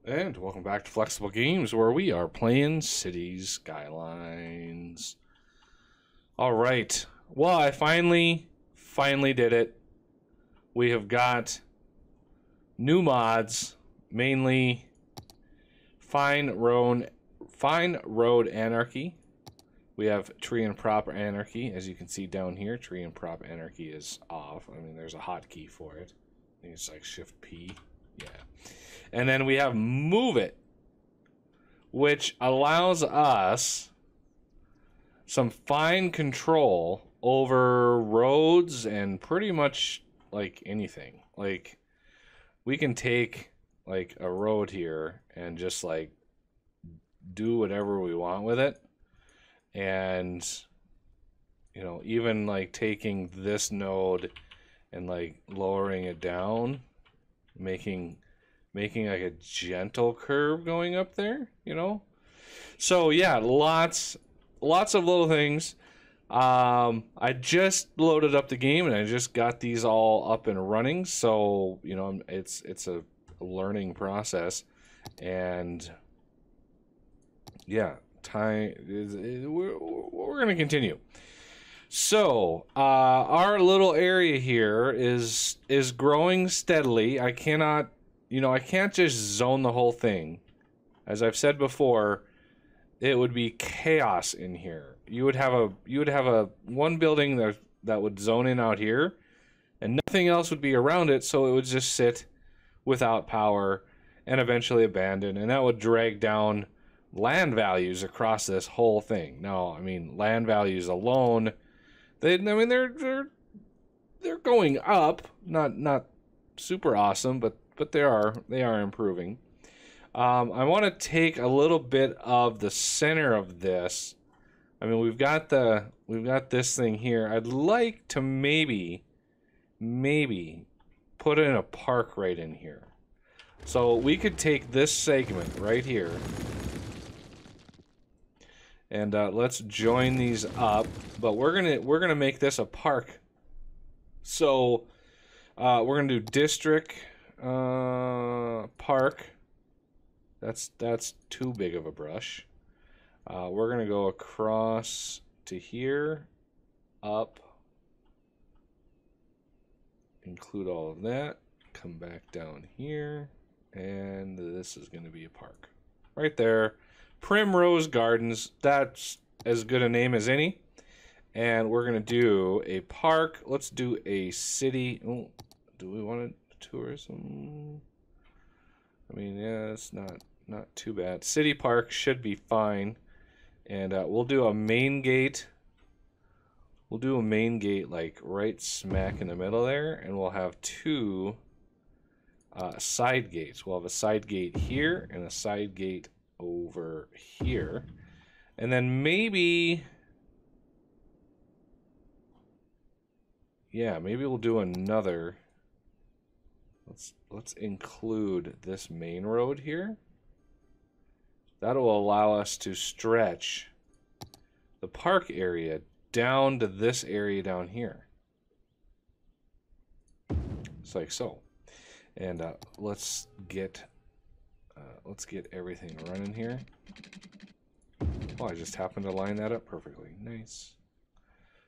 And welcome back to Flexible Games, where we are playing Cities Skylines. All right. Well, I finally did it. We have got new mods, mainly Fine Road Anarchy. We have Tree and Prop Anarchy, as you can see down here. Tree and Prop Anarchy is off. I mean, there's a hotkey for it. I think it's like Shift P. Yeah. And then we have Move It, which allows us some fine control over roads and pretty much like anything. Like, we can take like a road here and just like do whatever we want with it. And, you know, even like taking this node and like lowering it down, making like a gentle curve going up there, you know. So yeah, lots of little things. I just loaded up the game and I just got these all up and running, so you know, it's a learning process. And yeah, we're gonna continue. So our little area here is growing steadily. I can't just zone the whole thing. As I've said before, it would be chaos in here. You would have a one building that would zone in out here, and nothing else would be around it, so it would just sit without power and eventually abandon, and that would drag down land values across this whole thing. Now, I mean, land values alone, they're going up, not super awesome, but they are improving. I want to take a little bit of the center of this. I mean, we've got this thing here. I'd like to maybe put in a park right in here. So we could take this segment right here, and let's join these up. But we're gonna make this a park. So we're gonna do district park. That's too big of a brush. We're gonna go across to here, up, include all of that, come back down here, and this is gonna be a park right there. Primrose Gardens, that's as good a name as any. And we're gonna do a park. Let's do a city. Oh, do we want tourism? I mean, yeah, it's not too bad. City park should be fine. And we'll do a main gate. We'll do a main gate like right smack in the middle there, and we'll have two side gates. We'll have a side gate here and a side gate over here. And then maybe, yeah, maybe we'll do another. Let's include this main road here. That'll allow us to stretch the park area down to this area down here. It's like so. And let's get everything running here. Oh, I just happened to line that up perfectly. Nice.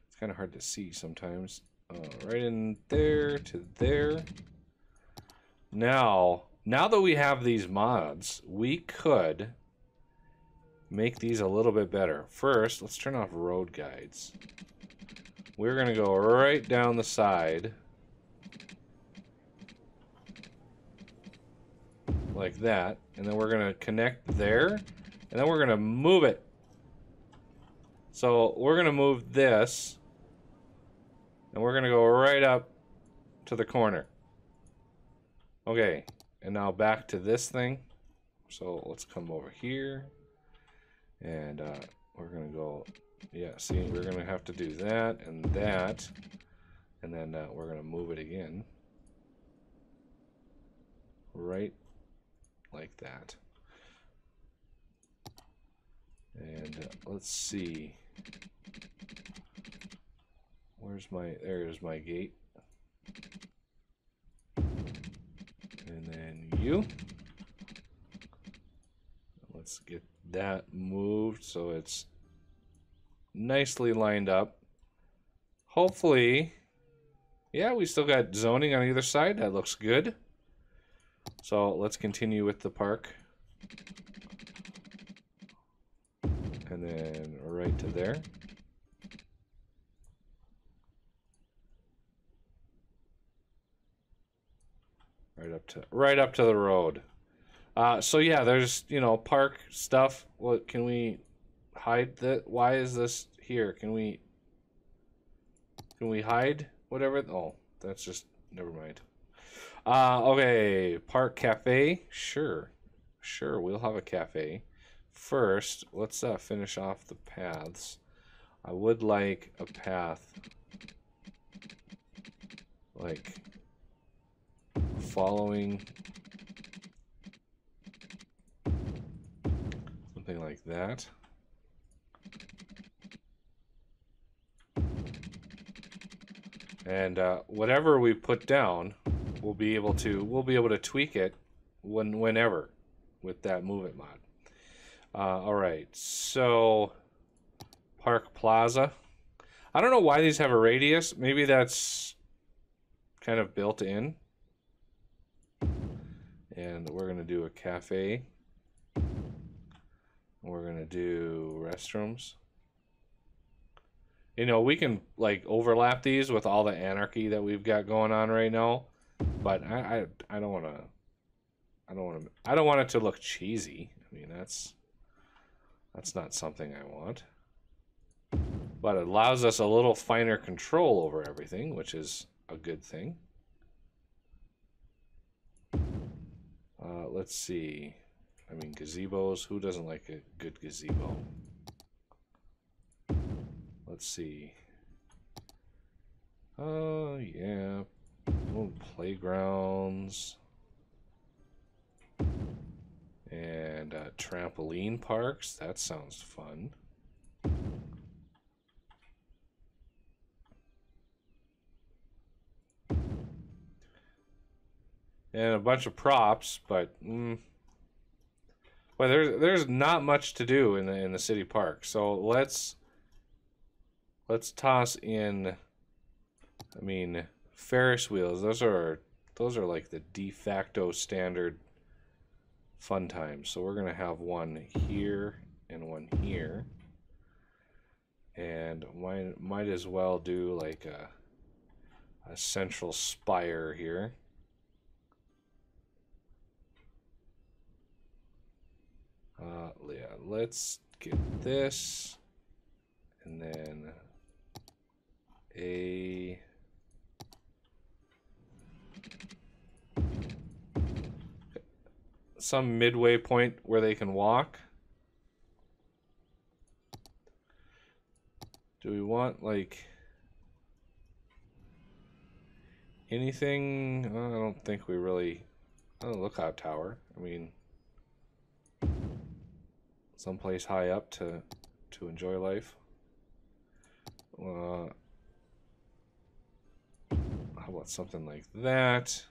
It's kind of hard to see sometimes. Right in there to there. Now that we have these mods, we could make these a little bit better. First, let's turn off road guides. We're gonna go right down the side like that, and then we're gonna connect there, and then we're gonna move it. So we're gonna move this, and we're gonna go right up to the corner. Okay, and now back to this thing. So let's come over here, and we're gonna go, yeah, see, we're gonna have to do that, and then we're gonna move it again. Right like that. And let's see. There's my gate. And then you. let's get that moved so it's nicely lined up. Hopefully, yeah, we still got zoning on either side. That looks good. So let's continue with the park. And then right to there. Right up to the road. So yeah, there's, you know, park stuff. What can we hide that? Why is this here? Can we hide whatever? Oh, that's just, never mind. Okay, park cafe. Sure, we'll have a cafe. First, let's finish off the paths. I would like a path like following something like that. And whatever we put down, we'll be able to tweak it whenever with that move it mod. All right, so Park Plaza. I don't know why these have a radius. Maybe that's kind of built in. And we're gonna do a cafe. We're gonna do restrooms. You know, we can like overlap these with all the anarchy that we've got going on right now, but I don't want it to look cheesy. I mean, that's not something I want. But it allows us a little finer control over everything, which is a good thing. Let's see. I mean, gazebos. Who doesn't like a good gazebo? Let's see. Oh, yeah. Little playgrounds. And trampoline parks. That sounds fun. And a bunch of props, but well, there's not much to do in the city park. So let's toss in. I mean, Ferris wheels. Those are like the de facto standard fun times. So we're gonna have one here and one here, and might as well do like a central spire here. Yeah, let's get this, and then some midway point where they can walk. Do we want like anything? I don't think we really. Oh, lookout tower. I mean, someplace high up to enjoy life. How about something like that?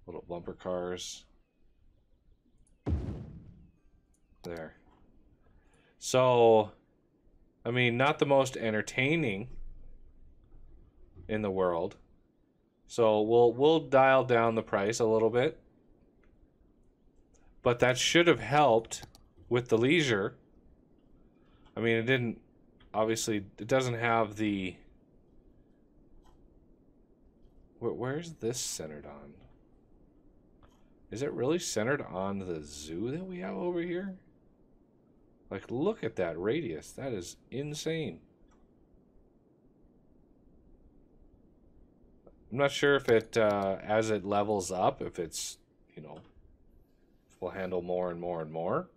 Little bumper cars. There. So, I mean, not the most entertaining in the world. So we'll dial down the price a little bit. But that should have helped with the leisure. I mean, it didn't, obviously, it doesn't have the, where's this centered on? Is it really centered on the zoo that we have over here? Like, look at that radius. That is insane. I'm not sure if it, as it levels up, if it's, you know, will handle more and more and more.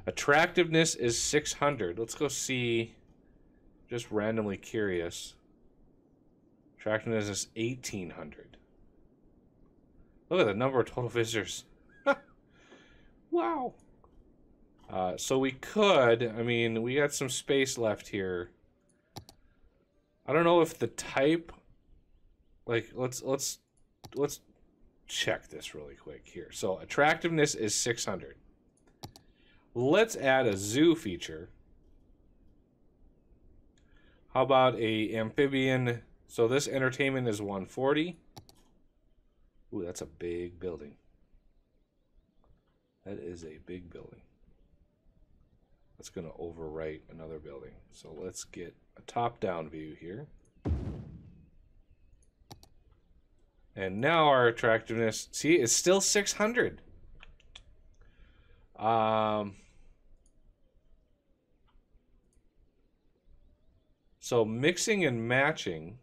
Attractiveness is 600. Let's go see. Just randomly curious. Attractiveness is 1800. Look at the number of total visitors. Wow. So we could. I mean, we got some space left here. I don't know if the type. Like, let's check this really quick here. So attractiveness is 600. Let's add a zoo feature. How about a amphibian? So this entertainment is 140. Ooh, that's a big building. That is a big building. That's going to overwrite another building. So let's get a top-down view here. And now our attractiveness, see, it's still 600. So mixing and matching,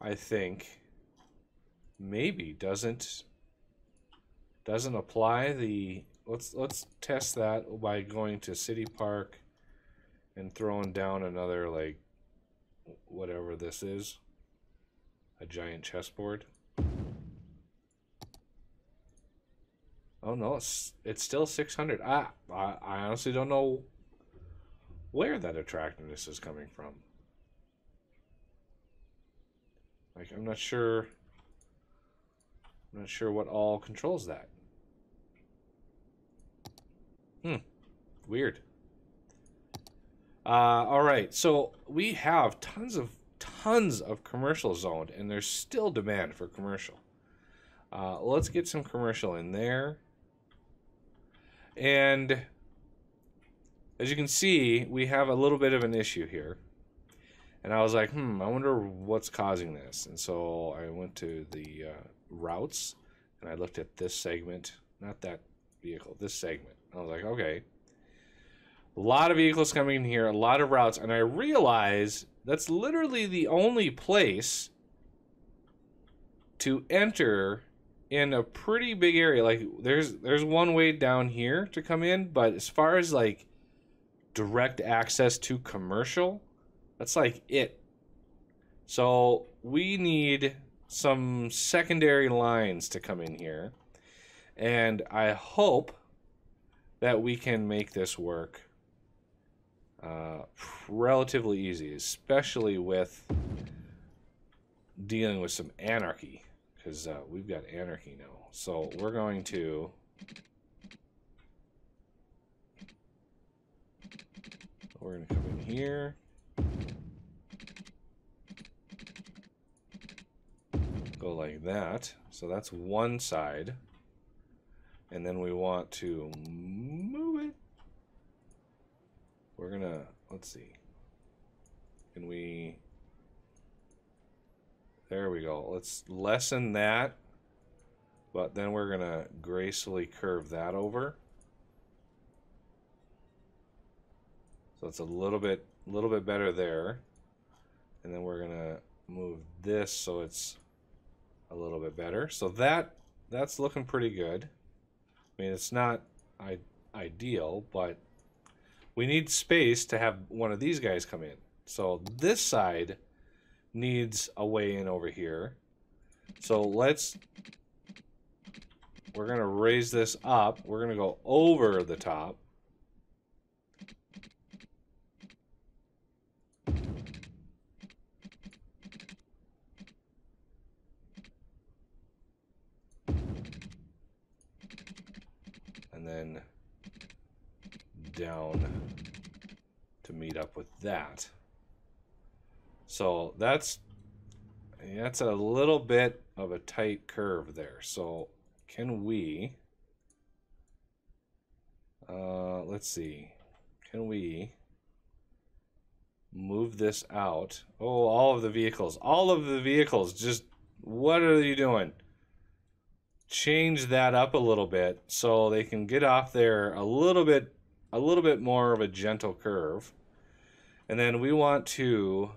I think, maybe doesn't apply. The let's test that by going to City Park and throwing down another, like, whatever this is, a giant chessboard. Oh no, it's still 600. I honestly don't know where that attractiveness is coming from. Like, I'm not sure what all controls that. Weird. All right, so we have tons of commercial zoned, and there's still demand for commercial. Let's get some commercial in there. And as you can see, we have a little bit of an issue here. And I was like, I wonder what's causing this. And so I went to the routes, and I looked at this segment, not that vehicle, this segment. I was like, okay, a lot of vehicles coming in here, a lot of routes, and I realized that's literally the only place to enter in a pretty big area. Like, there's one way down here to come in, but as far as like direct access to commercial, that's like it. So we need some secondary lines to come in here, and I hope that we can make this work relatively easy, especially with dealing with some anarchy, because we've got anarchy now. So we're going to come in here, go like that. So that's one side, and then we want to move it. We're gonna, let's see, can we, there we go. Let's lessen that, but then we're gonna gracefully curve that over. So it's a little bit better there. And then we're gonna move this so it's a little bit better. So that's looking pretty good. I mean, it's not ideal, but we need space to have one of these guys come in. So this side needs a way in over here. So we're gonna raise this up. We're gonna go over the top. And then down to meet up with that. So that's a little bit of a tight curve there. So can we, let's see, can we move this out? Oh, all of the vehicles, just, what are you doing? Change that up a little bit so they can get off there a little bit more of a gentle curve. And then we want to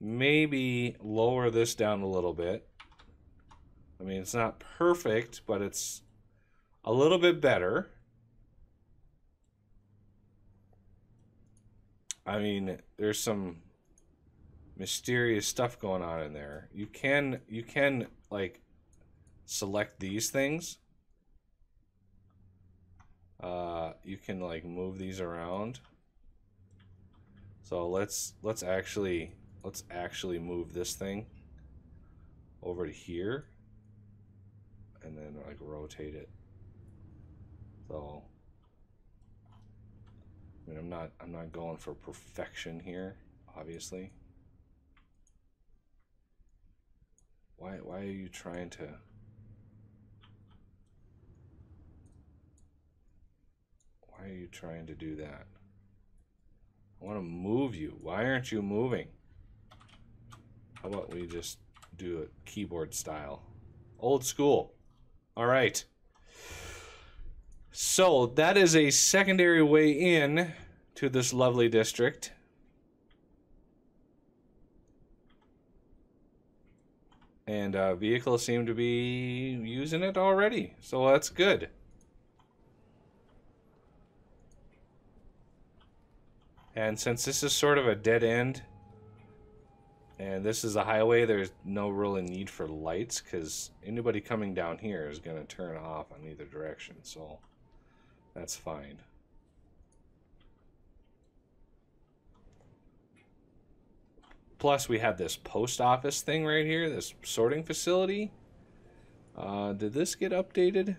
maybe lower this down a little bit. I mean, it's not perfect, but it's a little bit better. I mean, there's some mysterious stuff going on in there. You can like select these things. You can like move these around. So let's actually move this thing over to here, and then like rotate it. So I mean, I'm not going for perfection here, obviously. Why are you trying to? Why are you trying to do that? I want to move you. Why aren't you moving? How about we just do it keyboard style? Old school. All right. So that is a secondary way in to this lovely district. And vehicles seem to be using it already. So that's good. And since this is sort of a dead end, and this is a highway, there's no really need for lights, because anybody coming down here is going to turn off on either direction, so that's fine. Plus, we had this post office thing right here, this sorting facility. Did this get updated? A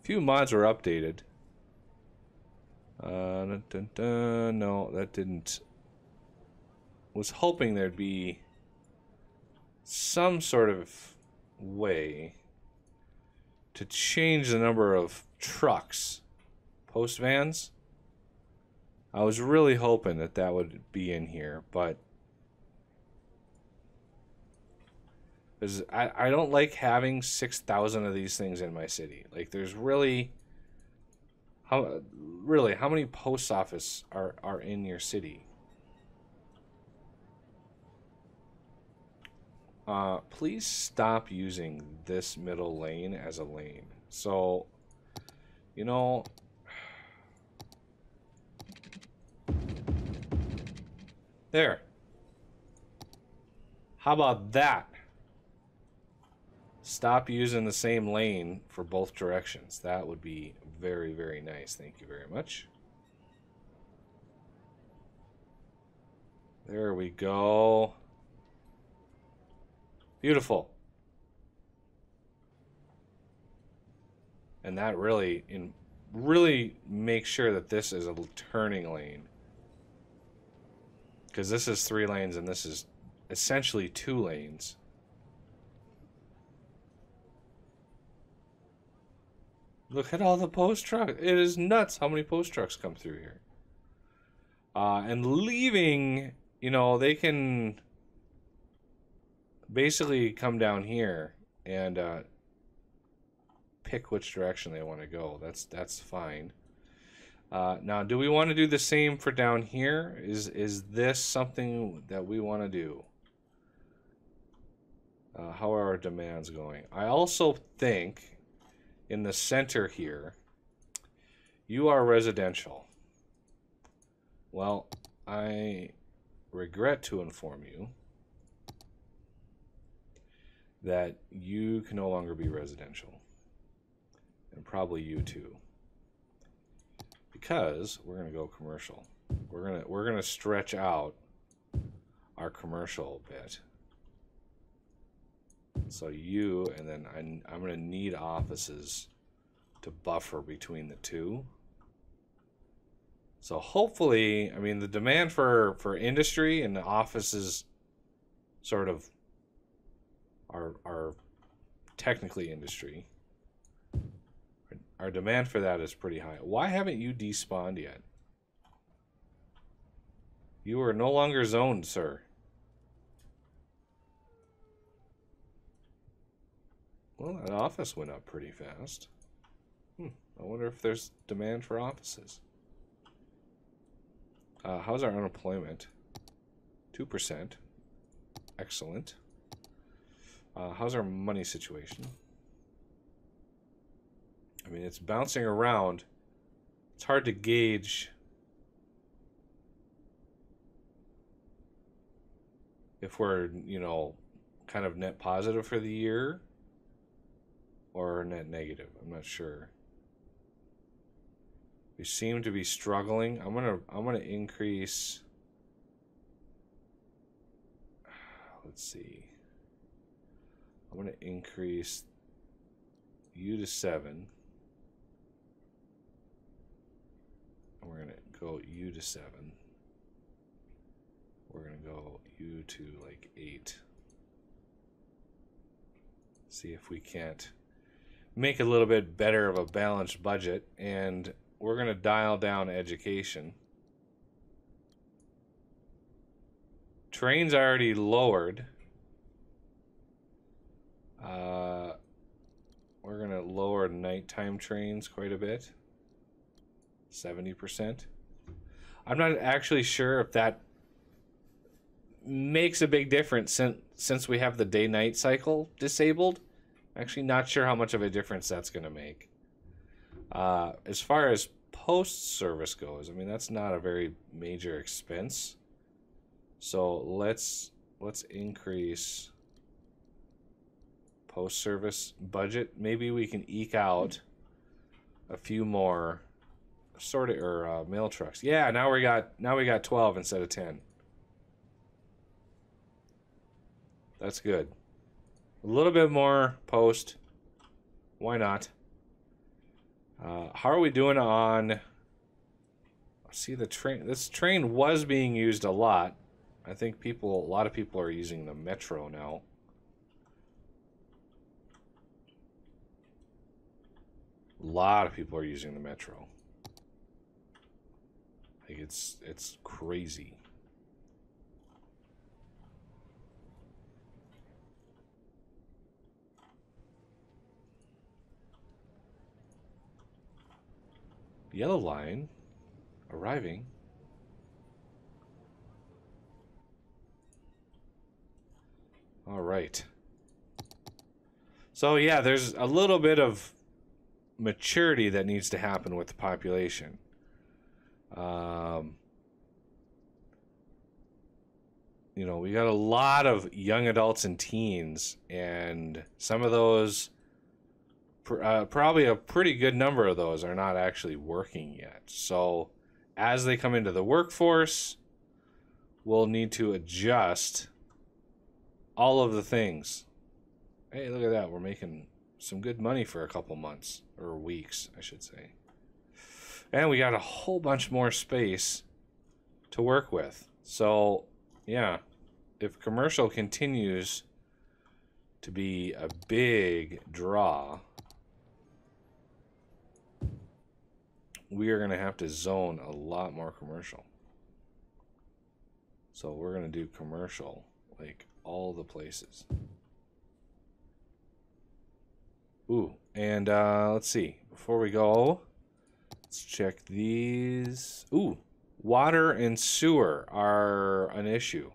few mods were updated. No, that didn't. Was hoping there'd be some sort of way to change the number of trucks, post vans. I was really hoping that that would be in here, but I don't like having 6,000 of these things in my city. Like, there's really how many post office are in your city? Please stop using this middle lane as a lane. So, you know, there. How about that? Stop using the same lane for both directions. That would be very, very nice. Thank you very much. There we go. Beautiful. And that really makes sure that this is a turning lane. Because this is 3 lanes and this is essentially 2 lanes. Look at all the post trucks. It is nuts how many post trucks come through here. And leaving, you know, they can basically come down here and pick which direction they want to go. That's fine. Now, do we want to do the same for down here? Is this something that we want to do? How are our demands going? I also think in the center here, you are residential. Well, I regret to inform you that you can no longer be residential. And probably you too. Because we're gonna go commercial. We're gonna stretch out our commercial a bit. So you, and then I'm gonna need offices to buffer between the two. So hopefully, I mean, the demand for industry and the offices sort of are technically industry. Our demand for that is pretty high. Why haven't you despawned yet? You are no longer zoned, sir. Well, that office went up pretty fast. I wonder if there's demand for offices. How's our unemployment? 2%. Excellent. How's our money situation? I mean, it's bouncing around. It's hard to gauge if we're, you know, kind of net positive for the year or net negative. I'm not sure. We seem to be struggling. I'm gonna increase. Let's see. I'm going to increase U to 7. We're going to go U to 7. We're going to go U to like 8. See if we can't make a little bit better of a balanced budget. And we're going to dial down education. Trains already lowered. We're going to lower nighttime trains quite a bit. 70%. I'm not actually sure if that makes a big difference since we have the day-night cycle disabled. Actually not sure how much of a difference that's going to make. As far as post service goes, I mean, that's not a very major expense. So let's increase post service budget. Maybe we can eke out a few more mail trucks. Yeah, now we got 12 instead of 10. That's good. A little bit more post. Why not? How are we doing on... See, the train... This train was being used a lot. I think a lot of people are using the metro now. A lot of people are using the metro. Like, it's crazy. Yellow line arriving. All right. So yeah, there's a little bit of maturity that needs to happen with the population. You know, we got a lot of young adults and teens, and some of those, probably a pretty good number of those, are not actually working yet. So as they come into the workforce, we'll need to adjust all of the things. Hey, look at that. We're making some good money for a couple months, or weeks, I should say. And we got a whole bunch more space to work with. So, yeah, if commercial continues to be a big draw, we are going to have to zone a lot more commercial. So we're going to do commercial, like all the places. Ooh, and let's see. Before we go, let's check these. Ooh, water and sewer are an issue.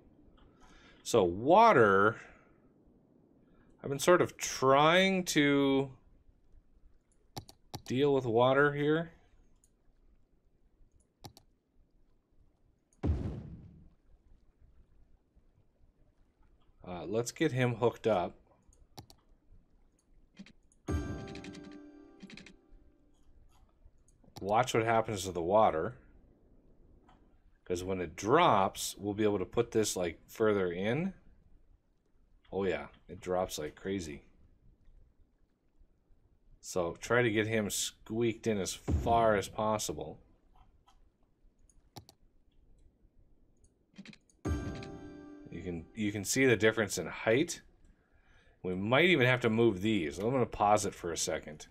So water, I've been sort of trying to deal with water here. Let's get him hooked up. Watch what happens to the water. Because when it drops, we'll be able to put this like further in. Oh yeah, it drops like crazy. So try to get him squeaked in as far as possible. You can see the difference in height. We might even have to move these. I'm going to pause it for a second.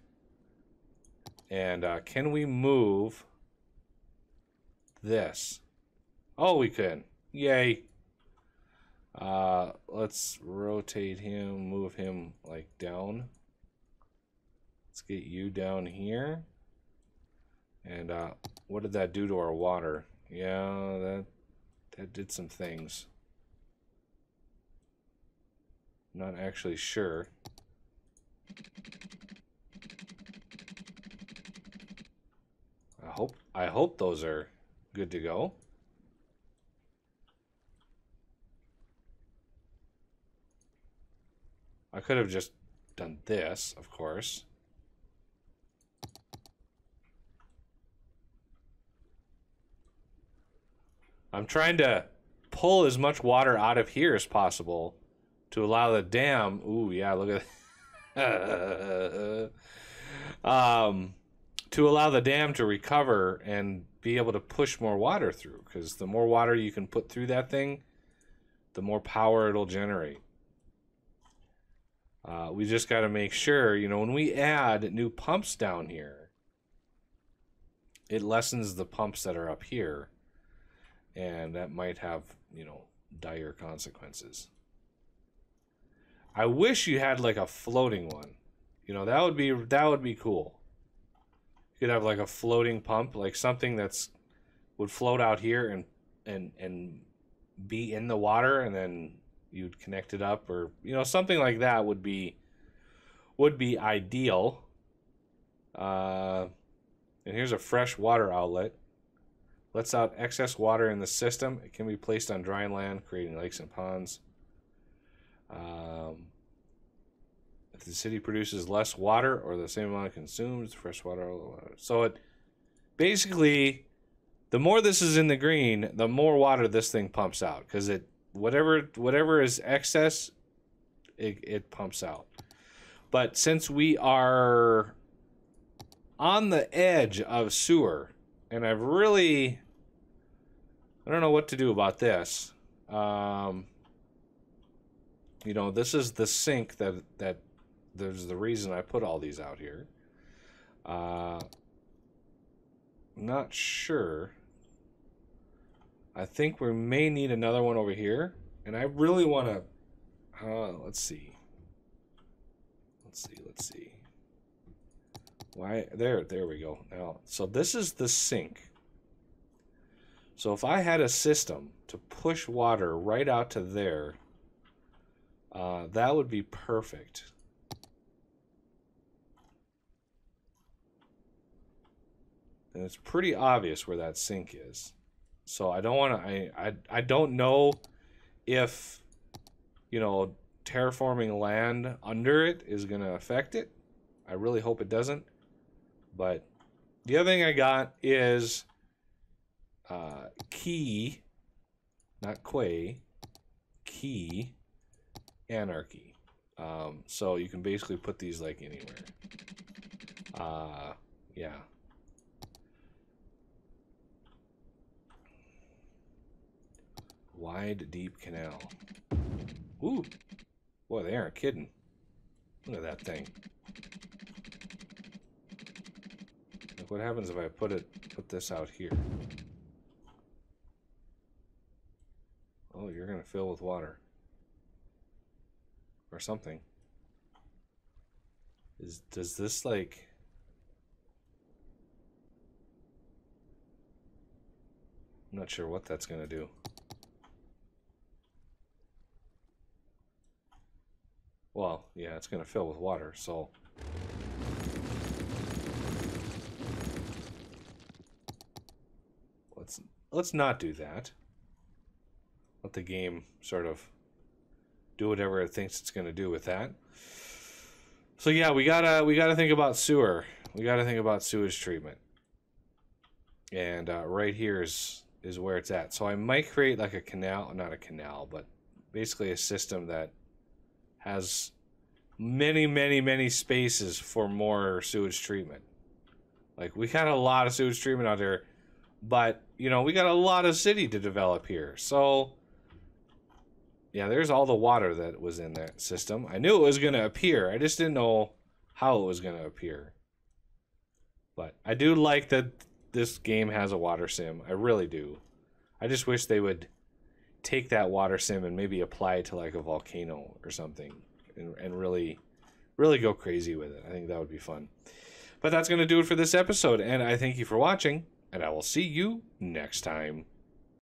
And can we move this? Oh, we can. Yay. Let's rotate him, move him like down. Let's get you down here. And what did that do to our water? Yeah, that did some things. Not actually sure. I hope those are good to go. I could have just done this, of course. I'm trying to pull as much water out of here as possible to allow the dam. Ooh, yeah, look at to allow the dam to recover and be able to push more water through, because the more water you can put through that thing, the more power it'll generate. We just got to make sure, you know, when we add new pumps down here, it lessens the pumps that are up here, and that might have, you know, dire consequences. I wish you had like a floating one. You know, that would be cool. You could have like a floating pump, like something that's would float out here and be in the water, and then you'd connect it up, or you know, something like that would be ideal. And here's a fresh water outlet. Lets out excess water in the system. It can be placed on dry land, creating lakes and ponds. If the city produces less water or the same amount it consumes, fresh water. So it basically, the more this is in the green, the more water this thing pumps out, because it whatever is excess, it pumps out. But since we are on the edge of sewer, and I don't know what to do about this. You know, this is the sink that there's the reason I put all these out here. Not sure. I think we may need another one over here, and I really want to. Let's see. Why there we go. Now, so this is the sink. So if I had a system to push water right out to there, that would be perfect. And it's pretty obvious where that sink is. So I don't want to. I don't know if, you know, terraforming land under it is going to affect it. I really hope it doesn't. But the other thing I got is key, not Quay, key Anarchy. So you can basically put these like anywhere. Yeah. Wide, deep canal. Ooh. Boy, they aren't kidding. Look at that thing. Look what happens if I put this out here. Oh, you're gonna fill with water. Or something. Does this like... I'm not sure what that's gonna do. Well, yeah, it's gonna fill with water, so... Let's not do that. Let the game sort of do whatever it thinks it's gonna do with that. So yeah, we gotta think about sewer. We gotta think about sewage treatment. And right here is where it's at. So I might create like a canal, not a canal, but basically a system that has many spaces for more sewage treatment. Like, we got a lot of sewage treatment out there, but you know, we got a lot of city to develop here. So yeah, there's all the water that was in that system. I knew it was going to appear. I just didn't know how it was going to appear. But I do like that this game has a water sim. I really do. I just wish they would take that water sim and maybe apply it to like a volcano or something, and really go crazy with it. I think that would be fun. But that's going to do it for this episode, and I thank you for watching, and I will see you next time.